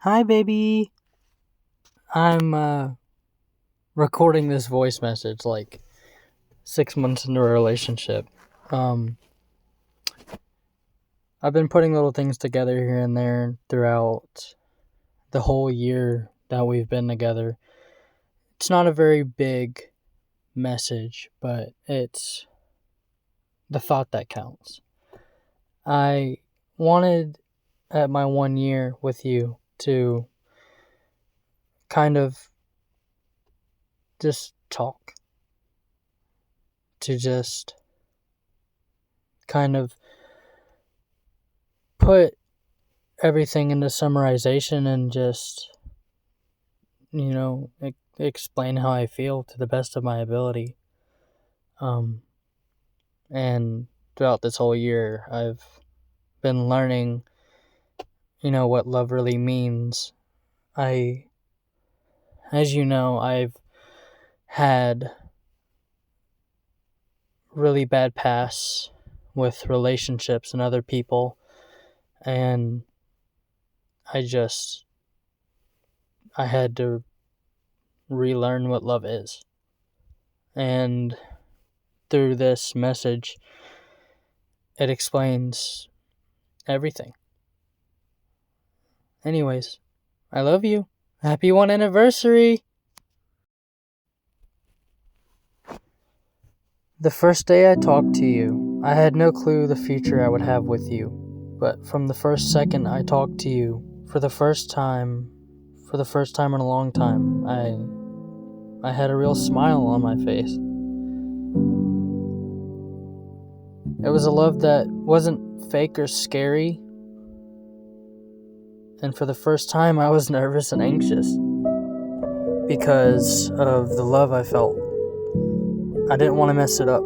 Hi, baby. I'm recording this voice message like 6 months into a relationship. Um, I've been putting little things together here and there throughout the whole year that we've been together. It's not a very big message, but it's the thought that counts. I wanted at my 1 year with you to kind of just talk, to just kind of put everything into summarization and just, explain how I feel to the best of my ability. And throughout this whole year, I've been learning, what love really means. As you know, I've had really bad pasts with relationships and other people, and I had to relearn what love is. And through this message, it explains everything. Anyways, I love you. Happy 1 anniversary! The first day I talked to you, I had no clue the future I would have with you. But from the first second I talked to you, for the first time in a long time, I had a real smile on my face. It was a love that wasn't fake or scary, and for the first time I was nervous and anxious because of the love I felt. I didn't want to mess it up.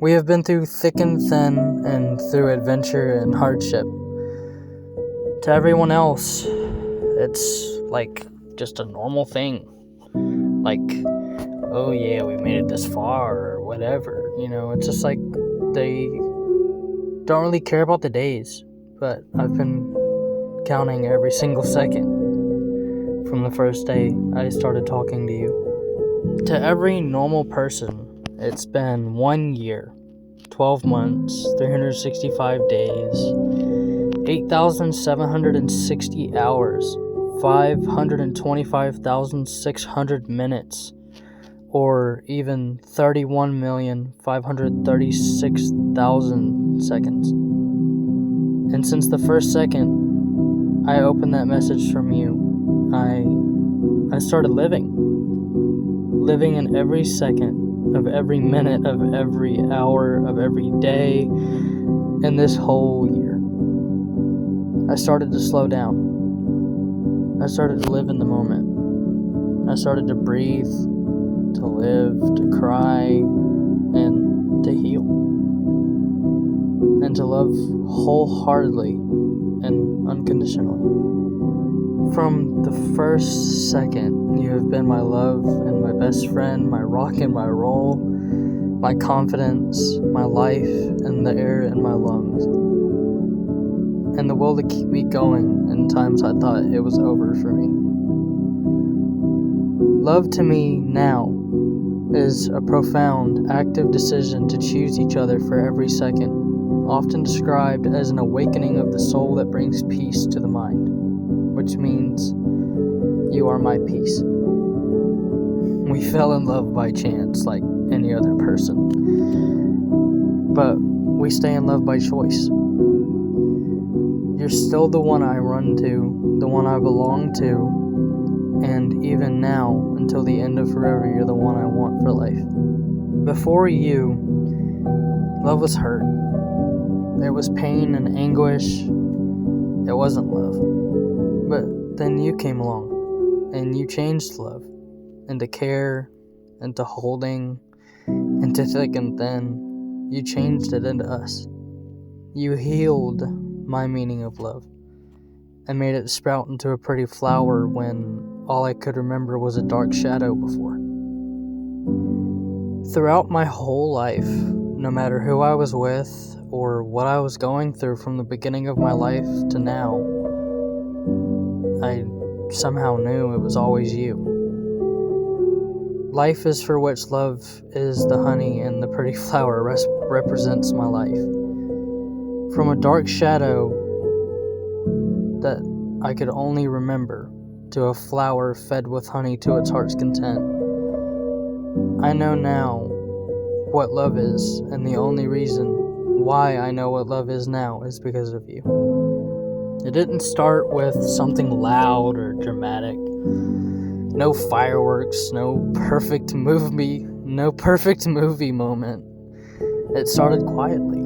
We have been through thick and thin and through adventure and hardship. To everyone else, it's like just a normal thing. Like, oh yeah, we made it this far or whatever. It's just like they don't really care about the days. But I've been counting every single second from the first day I started talking to you. To every normal person, it's been 1 year, 12 months, 365 days, 8,760 hours, 525,600 minutes, or even 31,536,000 seconds. And since the first second I opened that message from you, I started living in every second of every minute of every hour of every day in this whole year. I started to slow down. I started to live in the moment. I started to breathe, to live, to cry, and to heal. And to love wholeheartedly and unconditionally. From the first second, you have been my love and my best friend, my rock and my roll, my confidence, my life, and the air in my lungs, and the will to keep me going in times I thought it was over for me. Love to me now is a profound, active decision to choose each other for every second, often described as an awakening of the soul that brings peace to the mind, which means you are my peace. We fell in love by chance like any other person, but we stay in love by choice. You're still the one I run to, the one I belong to, and even now, until the end of forever, you're the one I want for life. Before you, love was hurt. There was pain and anguish. It wasn't love. But then you came along, and you changed love into care, into holding, into thick and thin. You changed it into us. You healed my meaning of love and made it sprout into a pretty flower when all I could remember was a dark shadow before. Throughout my whole life, no matter who I was with or what I was going through from the beginning of my life to now, I somehow knew it was always you. Life is for which love is the honey, and the pretty flower represents my life. From a dark shadow that I could only remember to a flower fed with honey to its heart's content. I know now what love is, and the only reason why I know what love is now is because of you. It didn't start with something loud or dramatic. No fireworks, no perfect movie moment. It started quietly,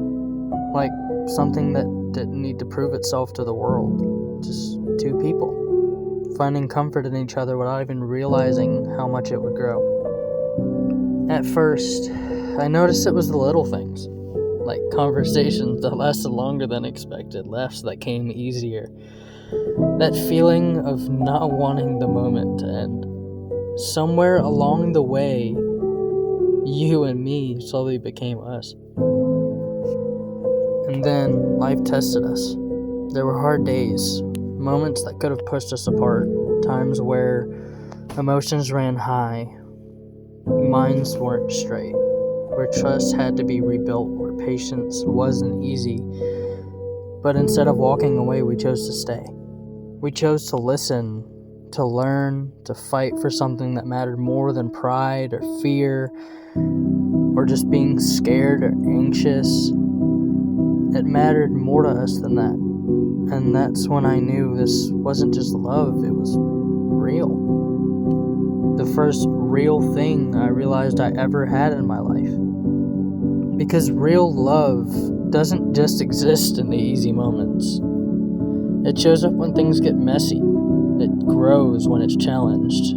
like something that didn't need to prove itself to the world. Just two people finding comfort in each other without even realizing how much it would grow. At first, I noticed it was the little things, like conversations that lasted longer than expected, laughs that came easier, that feeling of not wanting the moment to end. Somewhere along the way, you and me slowly became us. And then life tested us. There were hard days, moments that could have pushed us apart, times where emotions ran high, minds weren't straight, where trust had to be rebuilt, where patience wasn't easy. But instead of walking away, we chose to stay. We chose to listen, to learn, to fight for something that mattered more than pride or fear or just being scared or anxious. It mattered more to us than that. And that's when I knew this wasn't just love, it was real. The first real thing I realized I ever had in my life. Because real love doesn't just exist in the easy moments. It shows up when things get messy. It grows when it's challenged.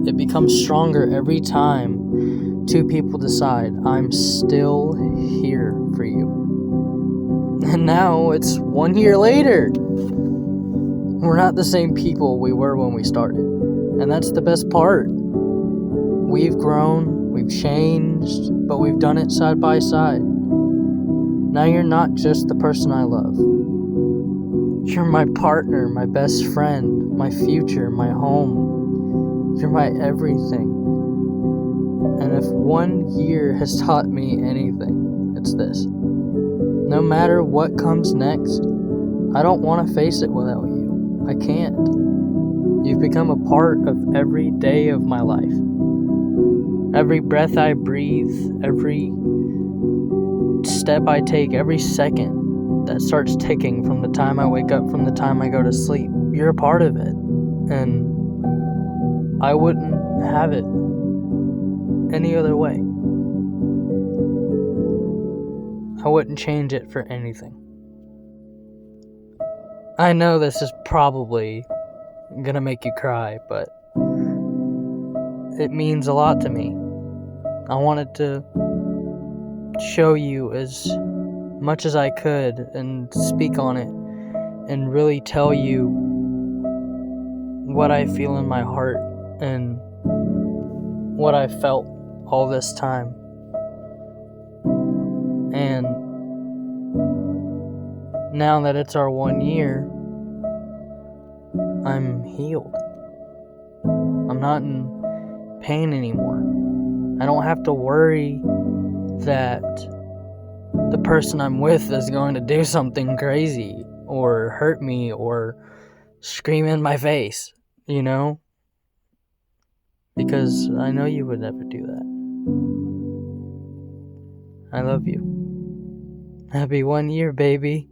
It becomes stronger every time two people decide, I'm still here for you. And now it's 1 year later. We're not the same people we were when we started. And that's the best part. We've grown, we've changed, but we've done it side by side. Now you're not just the person I love. You're my partner, my best friend, my future, my home. You're my everything. And if 1 year has taught me anything, it's this. No matter what comes next, I don't want to face it without you. I can't. You've become a part of every day of my life. Every breath I breathe, every step I take, every second that starts ticking from the time I wake up, from the time I go to sleep, you're a part of it. And I wouldn't have it any other way. I wouldn't change it for anything. I know this is probably gonna make you cry, but it means a lot to me. I wanted to show you as much as I could and speak on it and really tell you what I feel in my heart and what I felt all this time. And now that it's our 1 year, I'm healed. I'm not in pain anymore. I don't have to worry that the person I'm with is going to do something crazy or hurt me or scream in my face, you know? Because I know you would never do that. I love you. Happy 1 year, baby.